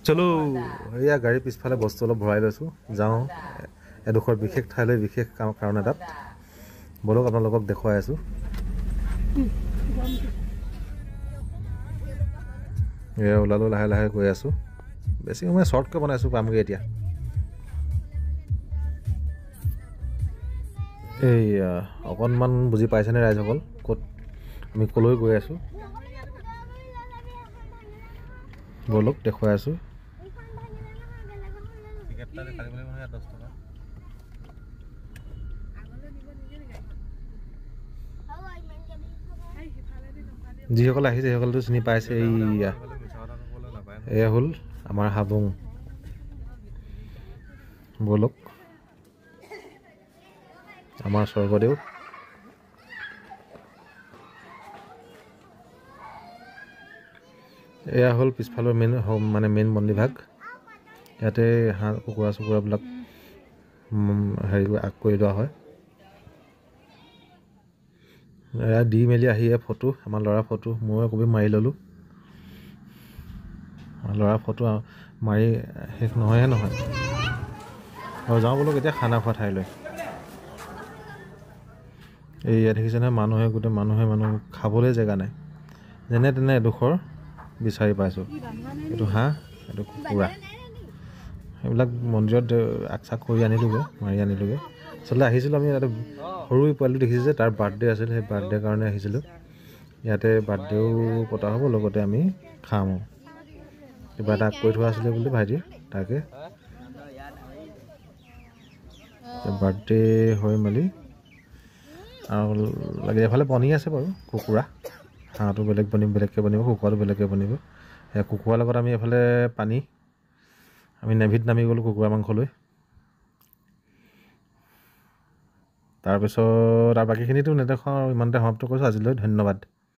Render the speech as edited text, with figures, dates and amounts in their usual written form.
চলো এয়া গাড়ীৰ পিছফালে বস্তু অলপ ভৰাই লৈছোঁ যাওঁ এডোখৰ বিশেষ ঠাইলৈ বিশেষ কাৰণ এটাত বলক আপোনালোকক দেখুৱাই আছোঁ এয়া ওলালোঁ লাহে লাহে গৈ আছোঁ বেছি সময় শ্বৰ্টকৈ বনাইছোঁ পামগৈ এতিয়া এই অকণমান বুজি পাইছেনে ৰাইজসকল ক'ত আমি ক'লৈ গৈ আছোঁ বলক দেখুৱাই আছোঁ যিসকল আহিছে সেইসকলেতো চিনি পাইছে এয়া হ'ল আমাৰ হাবুং বলক আমাৰ স্বৰ্গদেউ এয়া হ'ল পিছফালৰ মেইন মন্দিৰভাগ ইয়াতে হাঁহ কুকুৰা চুকুৰাবিলাক হেৰি আগ কৰি লোৱা হয় এয়া দি মেলি আহি ফটো আমাৰ ল'ৰা ফটো মই কবি মাৰি ল'লোঁ ল'ৰা ফটো মাৰি শেষ নহয় আৰু যাওঁ বোলো এতিয়া খানা খোৱা ঠাইলৈ এই ইয়াত দেখিছে নহয় গোটেই মানুহ খাবলৈ জেগা নাই যেনে তেনে এডোখৰ বিচাৰি পাইছোঁ এইটো হাঁহ এইটো কুকুৰা সেইবিলাক মন্দিৰত আকচাক কৰি আনিলোগৈ মাৰি আনিলোগৈ আচলতে আহিছিলোঁ আমি ইয়াতে সৰু পোৱালিটো দেখিছোঁ যে তাৰ বাৰ্থডে আছিল সেই বাৰ্থডেৰ কাৰণে আহিছিলোঁ ইয়াতে বাৰ্থডেও পতা হ'ব লগতে আমি খাম কিবা এটা কৈ থোৱা আছিলে বুলি ভাইটিৰ তাকে বাৰ্থডে হৈ মেলি আৰু লাগে এফালে বনি আছে বাৰু কুকুৰা হাঁহটো বেলেগকৈ বনিব কুকুৰাটো বেলেগকৈ বনিব সেই কুকুৰাৰ লগত আমি এফালে পানী আমি নেভিত নামি গ'লোঁ কুকুৰা মাংসলৈ তাৰপিছত আৰু বাকীখিনিতো নেদেখাওঁ ইমানতে সমাপ্ত কৰিছোঁ আজিলৈ ধন্যবাদ